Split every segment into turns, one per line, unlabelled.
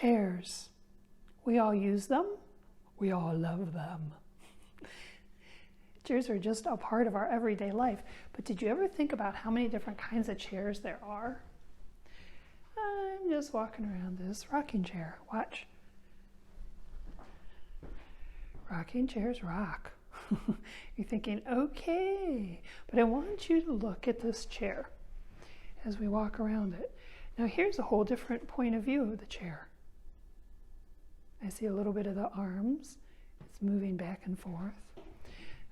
Chairs. We all use them. We all love them. Chairs are just a part of our everyday life. But did you ever think about how many different kinds of chairs there are? I'm just walking around this rocking chair. Watch. Rocking chairs rock. You're thinking, okay, but I want you to look at this chair as we walk around it. Now here's a whole different point of view of the chair. I see a little bit of the arms. It's moving back and forth.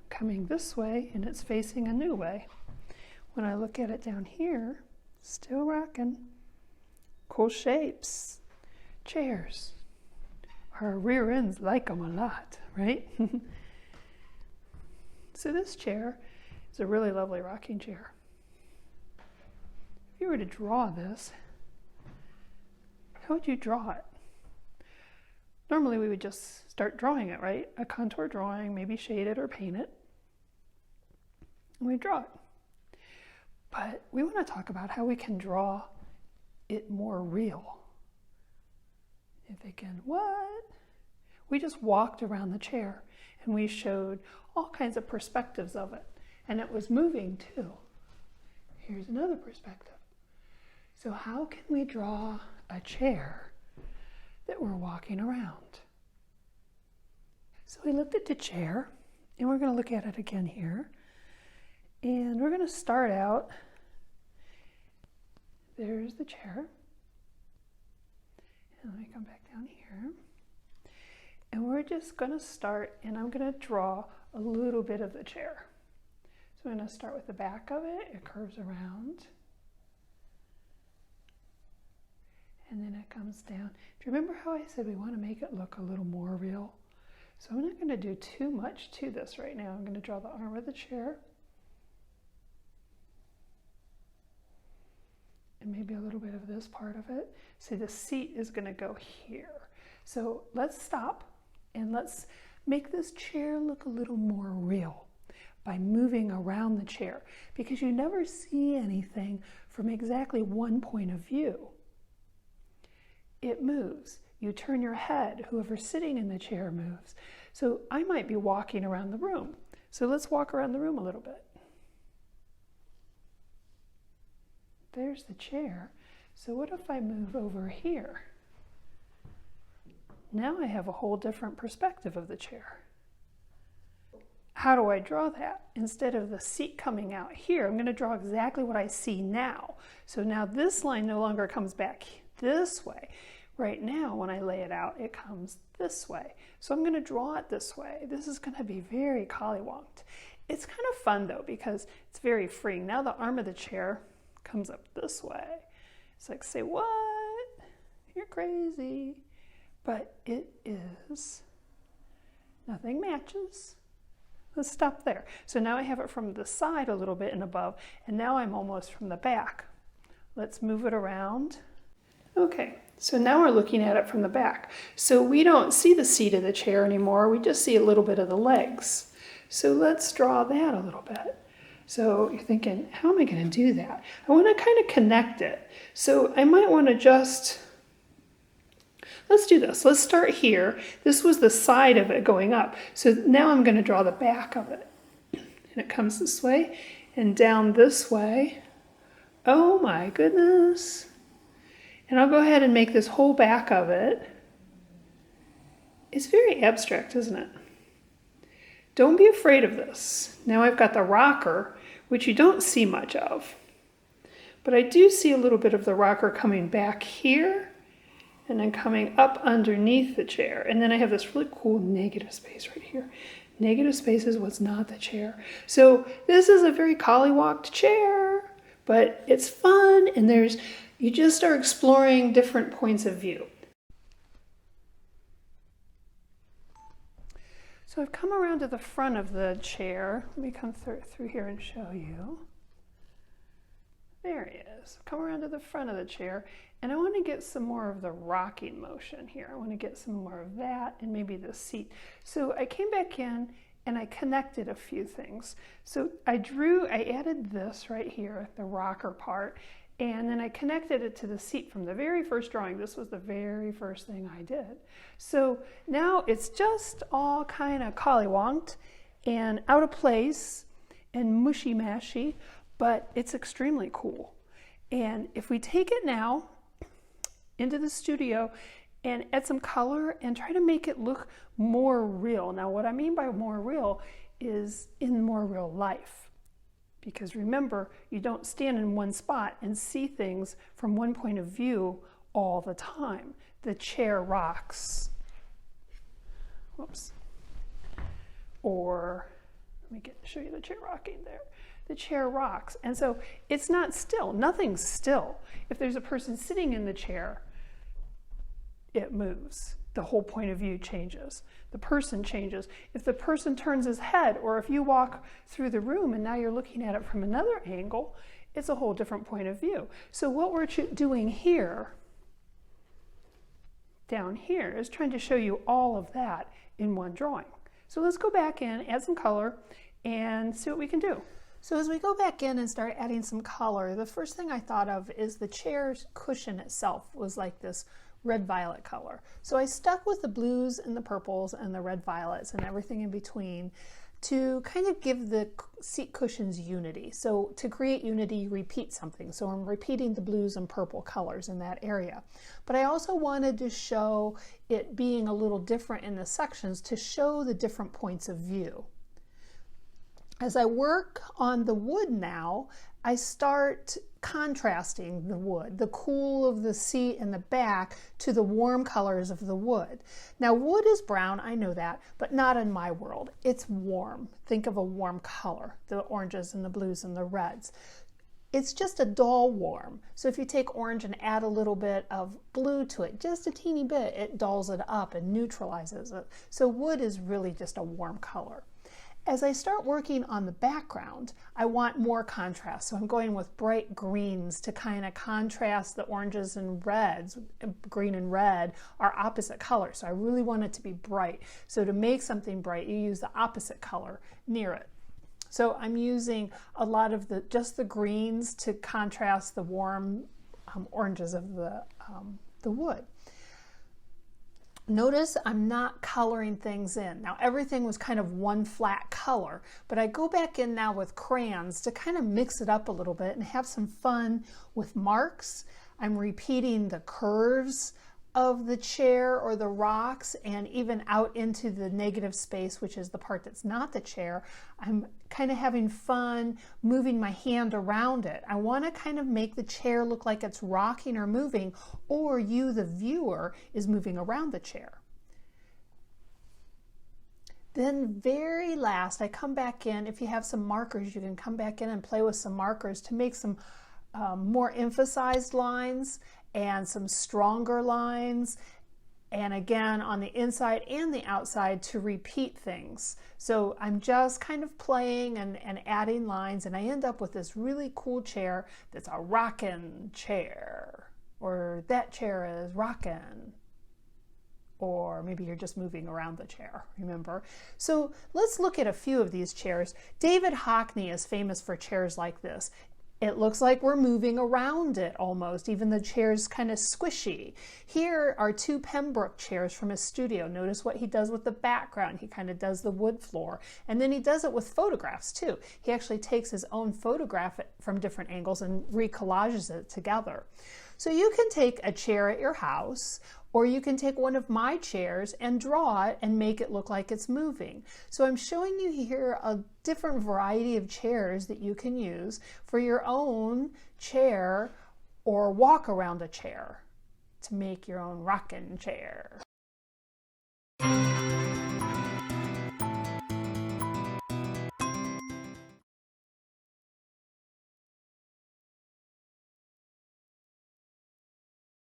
Coming this way, and it's facing a new way. When I look at it down here, still rocking. Cool shapes. Chairs. Our rear ends like them a lot, right? So this chair is a really lovely rocking chair. If you were to draw this, how would you draw it? Normally we would just start drawing it, right? A contour drawing, maybe shade it or paint it. And we draw it. But we want to talk about how we can draw it more real. You're thinking, what? We just walked around the chair and we showed all kinds of perspectives of it. And it was moving too. Here's another perspective. So how can we draw a chair that we're walking around? So we looked at the chair, and we're going to look at it again here. And we're going to start out, there's the chair. And let me come back down here. And we're just going to start, and I'm going to draw a little bit of the chair. So I'm going to start with the back of it. It curves around. And then it comes down. Do you remember how I said we want to make it look a little more real? So I'm not going to do too much to this right now. I'm going to draw the arm of the chair. And maybe a little bit of this part of it. See, the seat is going to go here. So let's stop and let's make this chair look a little more real by moving around the chair, because you never see anything from exactly one point of view. It moves. You turn your head, whoever's sitting in the chair moves. So I might be walking around the room. So let's walk around the room a little bit. There's the chair. So what if I move over here? Now I have a whole different perspective of the chair. How do I draw that? Instead of the seat coming out here, I'm going to draw exactly what I see now. So now this line no longer comes back this way. Right now, when I lay it out, it comes this way. So I'm going to draw it this way. This is going to be very collywonked. It's kind of fun though, because it's very free. Now the arm of the chair comes up this way. It's like, say what? You're crazy. But it is. Nothing matches. Let's stop there. So now I have it from the side a little bit and above, and now I'm almost from the back. Let's move it around. Okay, so now we're looking at it from the back. So we don't see the seat of the chair anymore, we just see a little bit of the legs. So let's draw that a little bit. So you're thinking, how am I going to do that? I want to kind of connect it. So I might want to just, let's do this. Let's start here. This was the side of it going up. So now I'm going to draw the back of it. And it comes this way and down this way. Oh my goodness. And I'll go ahead and make this whole back of it. It's very abstract, isn't it? Don't be afraid of this. Now I've got the rocker, which you don't see much of. But I do see a little bit of the rocker coming back here and then coming up underneath the chair. And then I have this really cool negative space right here. Negative space is what's not the chair. So this is a very collywalked chair, but it's fun, and you just are exploring different points of view. So I've come around to the front of the chair. Let me come through here and show you. There he is. Come around to the front of the chair, and I want to get some more of the rocking motion here. I want to get some more of that and maybe the seat. So I came back in and I connected a few things. So I added this right here, the rocker part, And then I connected it to the seat from the very first drawing. This was the very first thing I did. So now it's just all kind of collywonked and out of place and mushy-mashy, but it's extremely cool. And if we take it now into the studio and add some color and try to make it look more real. Now what I mean by more real is in more real life. Because remember, you don't stand in one spot and see things from one point of view all the time. The chair rocks. Whoops. Or, let me show you the chair rocking there. The chair rocks. And so it's not still. Nothing's still. If there's a person sitting in the chair, it moves. The whole point of view changes. The person changes. If the person turns his head, or if you walk through the room and now you're looking at it from another angle, it's a whole different point of view. So what we're doing here, down here, is trying to show you all of that in one drawing. So let's go back in, add some color, and see what we can do. So as we go back in and start adding some color, the first thing I thought of is the chair's cushion itself was like this red-violet color. So I stuck with the blues and the purples and the red-violets and everything in between to kind of give the seat cushions unity. So to create unity, you repeat something. So I'm repeating the blues and purple colors in that area. But I also wanted to show it being a little different in the sections to show the different points of view. As I work on the wood now, I start contrasting the wood, the cool of the seat in the back to the warm colors of the wood. Now wood is brown, I know that, but not in my world. It's warm. Think of a warm color, the oranges and the blues and the reds. It's just a dull warm. So if you take orange and add a little bit of blue to it, just a teeny bit, it dulls it up and neutralizes it. So wood is really just a warm color. As I start working on the background, I want more contrast. So I'm going with bright greens to kind of contrast the oranges and reds. Green and red are opposite colors, so I really want it to be bright. So to make something bright, you use the opposite color near it. So I'm using a lot of just the greens to contrast the warm oranges of the wood. Notice I'm not coloring things in. Now everything was kind of one flat color, but I go back in now with crayons to kind of mix it up a little bit and have some fun with marks. I'm repeating the curves of the chair or the rocks and even out into the negative space, which is the part that's not the chair. I'm kind of having fun moving my hand around it. I want to kind of make the chair look like it's rocking or moving, or you, the viewer, is moving around the chair. Then very last, I come back in. If you have some markers, you can come back in and play with some markers to make some more emphasized lines and some stronger lines, and again on the inside and the outside to repeat things. So I'm just kind of playing and adding lines, and I end up with this really cool chair that's a rockin' chair, or that chair is rockin', or maybe you're just moving around the chair, remember? So let's look at a few of these chairs. David Hockney is famous for chairs like this. It looks like we're moving around it almost, even the chair's kind of squishy. Here are two Pembroke chairs from his studio. Notice what he does with the background. He kind of does the wood floor. And then he does it with photographs too. He actually takes his own photograph from different angles and recollages it together. So you can take a chair at your house, or you can take one of my chairs and draw it and make it look like it's moving. So I'm showing you here a different variety of chairs that you can use for your own chair or walk around a chair to make your own rocking chair.